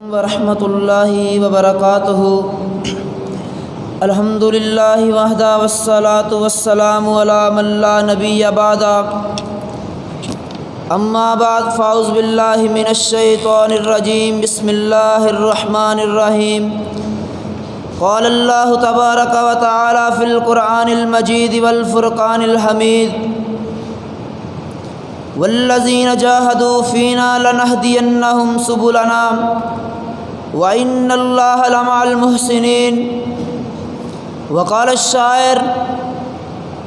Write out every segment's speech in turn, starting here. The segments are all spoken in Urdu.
ورحمۃ اللہ وبرکاتہ۔ الحمد للہ وحدہ والصلاۃ والسلام علی من لا نبی بعد، اما بعد فاعوذ باللہ من الشیطان الرجیم، بسم اللہ الرحمن الرحیم۔ قال اللہ تبارک و تعالی فی القرآن المجید والفرقان الحمید، والذین جاہدوا فینا لنہدینہم سبلنا وَإِنَّ اللَّهَ لَمَعَ الْمُحْسِنِينَ۔ وقال الشاعر،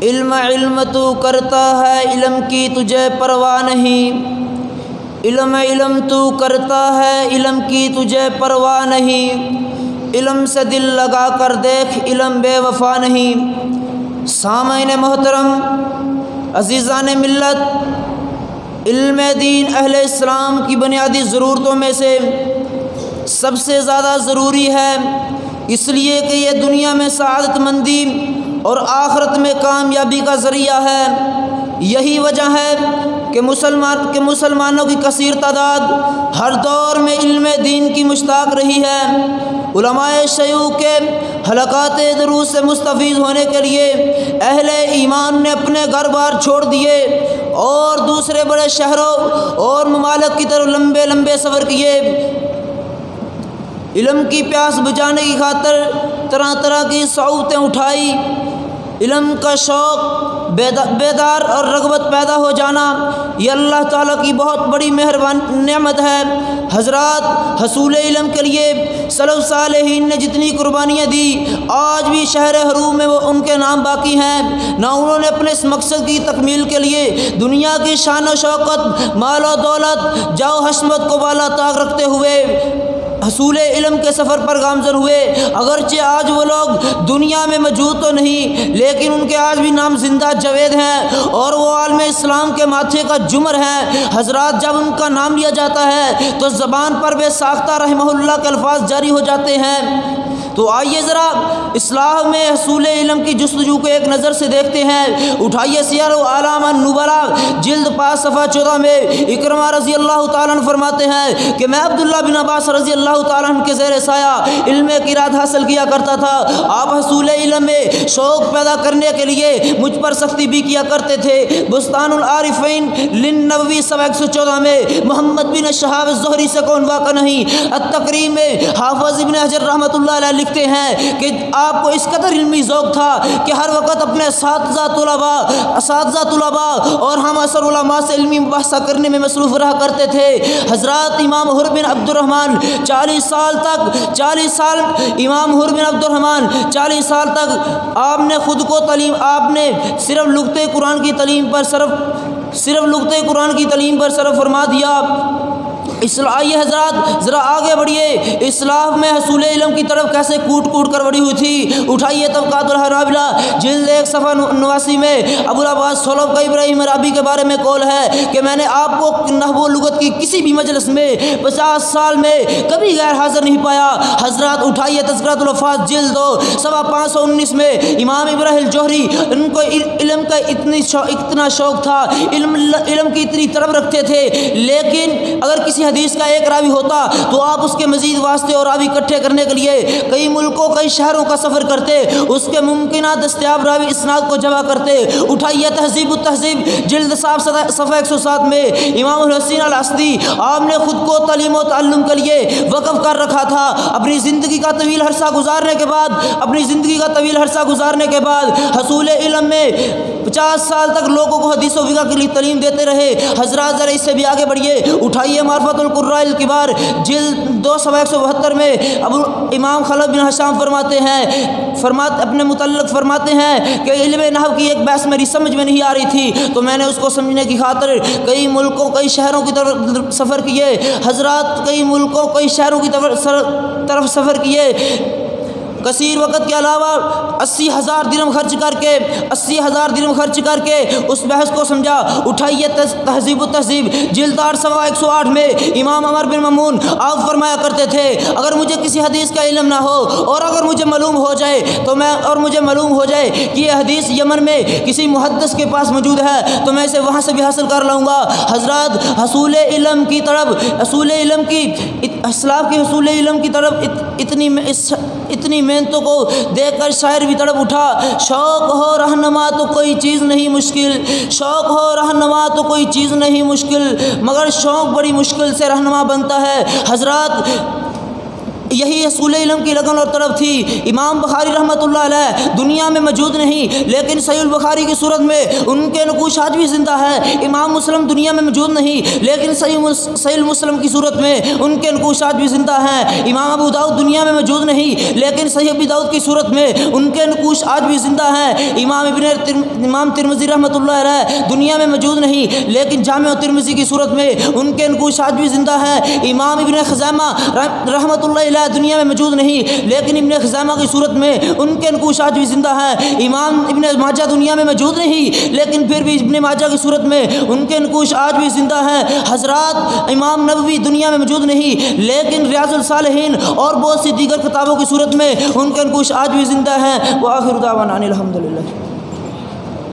علم تو کرتا ہے، علم کی تجھے پرواہ نہیں، علم تو کرتا ہے، علم کی تجھے پرواہ نہیں، علم سے دل لگا کر دیکھ، علم بے وفا نہیں۔ سامعین محترم، عزیزان ملت، علم دین اہل اسلام کی بنیادی ضرورتوں میں سے سب سے زیادہ ضروری ہے، اس لیے کہ یہ دنیا میں سعادت مندی اور آخرت میں کامیابی کا ذریعہ ہے۔ یہی وجہ ہے کہ مسلمانوں کی کثیر تعداد ہر دور میں علم دین کی مشتاق رہی ہے۔ علماء شیوخ کے حلقات دروس سے مستفید ہونے کے لیے اہل ایمان نے اپنے گھر بار چھوڑ دیے اور دوسرے بڑے شہروں اور ممالک کی طرف لمبے لمبے سفر کیے۔ علم کی پیاس بجھانے کی خاطر طرح طرح کی صعوبتیں اٹھائی۔ علم کا شوق، بیدار اور رغبت پیدا ہو جانا، یہ اللہ تعالیٰ کی بہت بڑی نعمت ہے۔ حضرات، حصول علم کے لیے سلف صالحین نے جتنی قربانیاں دی، آج بھی شہر حروم میں وہ ان کے نام باقی ہیں۔ نہ انہوں نے اپنے اس مقصد کی تکمیل کے لیے دنیا کی شان و شوکت، مال و دولت، جاہ و حشمت کو بالا طاق رکھتے ہوئے حصول علم کے سفر پر گامزن ہوئے۔ اگرچہ آج وہ لوگ دنیا میں موجود تو نہیں، لیکن ان کے آج بھی نام زندہ جاوید ہیں اور وہ عالم اسلام کے ماتھے کا جمر ہیں۔ حضرات، جب ان کا نام لیا جاتا ہے تو زبان پر بے ساختہ رحمہ اللہ کے الفاظ جاری ہو جاتے ہیں۔ تو آئیے ذرا اصلاح میں حصول علم کی جستجو کو ایک نظر سے دیکھتے ہیں۔ اٹھائیے سیر اعلام النبلاء جلد 5 صفحہ 14 میں اکرمہ رضی اللہ تعالیٰ عنہ فرماتے ہیں کہ میں عبداللہ بن عباس رضی اللہ تعالیٰ عنہ کے زیر سایہ علم قرات حاصل کیا کرتا تھا۔ آپ حصول علم میں شوق پیدا کرنے کے لیے مجھ پر سختی بھی کیا کرتے تھے۔ بستان العارفین للنووی صفحہ 114 میں محمد بن شہاب الزہری سے کون واقع نہیں، التقریم میں حافظ ابن حجر رحمۃ اللہ علیہ لکھتے ہیں کہ آپ کو اس قدر علمی ذوق تھا کہ ہر وقت اپنے اساتذہ طلباء اور ہم اثر علماء سے علمی مباحثہ کرنے میں مصروف رہا کرتے تھے۔ حضرات، امام حر بن عبد الرحمن 40 سال تک آپ نے خود کو تعلیم، آپ نے صرف لغت قرآن کی تعلیم پر صرف فرما دیا۔ آئیے حضرات ذرا آگے بڑھیے، اصلاح میں حصول علم کی طرف کیسے کوٹ کر بڑھی ہوئی تھی۔ اٹھائیے طبقات الحنابلہ جلد 1 صفحہ 89 میں ابو العباس سولف کا ابراہیم رابی کے بارے میں قول ہے کہ میں نے آپ کو نحو و لغت کی کسی بھی مجلس میں 50 سال میں کبھی غیر حاضر نہیں پایا۔ حضرات، اٹھائیے تذکرۃ الحفاظ جلد 2 صفحہ 519 میں امام ابراہیم جوہری، ان کو علم کا اتنا شوق تھا، علم کی اتنی طلب رکھتے تھے، لیکن اگر کسی حدیث کا ایک راوی ہوتا تو آپ اس کے مزید واسطے اور راوی اکٹھے کرنے کے لیے کئی ملکوں، کئی شہروں کا سفر کرتے، اس کے ممکنہ دستیاب راوی اسناد کو جمع کرتے۔ اٹھائیے تہذیب التہذیب جلد 7 صفحہ 107 میں امام الحسین الاسدی، آپ نے خود کو تعلیم و تعلم کے لیے وقف کر رکھا تھا۔ اپنی زندگی کا طویل عرصہ گزارنے کے بعد حصول علم میں 50 سال تک لوگوں کو حدیث و فقہ کے لیے تعلیم دیتے رہے۔ حضرات، ذرا اس سے بھی آگے بڑھیے، اٹھائیے معرفت القراء الکبار جلد 2 صفحہ 172 میں امام خلف بن حشام اپنے متعلق فرماتے ہیں کہ علم نحو کی ایک بحث میری سمجھ میں نہیں آ رہی تھی تو میں نے اس کو سمجھنے کی خاطر کئی ملکوں، کئی شہروں کی طرف سفر کیے۔ حضرات، کئی ملکوں، کئی شہروں کی طرف سفر کیے۔ کثیر وقت کے علاوہ 80,000 درہم خرچ کر کے اس بحث کو سمجھا۔ اٹھائیے تہذیب و تہذیب جلد 808 میں امام عمر بن مامون آپ فرمایا کرتے تھے اگر مجھے کسی حدیث کا علم نہ ہو اور اگر مجھے معلوم ہو جائے کہ یہ حدیث یمن میں کسی محدث کے پاس موجود ہے تو میں اسے وہاں سے بھی حاصل کر لاؤں گا۔ حضرات حصول علم کی طرف اتنی محنتوں کو دیکھ کر شاعر بھی تڑپ اٹھا۔ شوق ہو رہنما تو کوئی چیز نہیں مشکل مگر شوق بڑی مشکل سے رہنما بنتا ہے۔ حضرات یہی حصول علم کی لگن اور طلب تھی۔ امام بخاری رحمۃ اللہ علیہ دنیا میں موجود نہیں لیکن صحیح البخاری کی صورت میں ان کے نقوش آج بھی زندہ ہے۔ امام مسلم دنیا میں موجود نہیں لیکن صحیح مسلم کی صورت میں ان کے نقوش آج بھی زندہ ہیں۔ امام ابو داؤد دنیا میں موجود نہیں لیکن صحیح ابی داؤد کی صورت میں ان کے نقوش آج بھی زندہ ہیں۔ امام ترمذی رحمۃ اللہ علیہ دنیا میں موجود نہیں لیکن جامع ترمذی کی صورت میں ان کے نقوش آج بھی زندہ ہیں۔ امام ابن خزیمہ رحمۃ اللہ علیہ دنیا میں موجود نہیں لیکن ابن خزیمہ کی صورت میں ان کے نقوش آج بھی زندہ ہیں۔ امام ابن ماجہ دنیا میں موجود نہیں لیکن پھر بھی ابن ماجہ کی صورت میں ان کے نقوش آج بھی زندہ ہیں۔ حضرات امام نووی دنیا میں موجود نہیں لیکن ریاض الصالحین اور بہت سی دیگر کتابوں کی صورت میں ان کے نقوش آج بھی زندہ ہیں۔ وآخر دعوانا ان الحمدللہ۔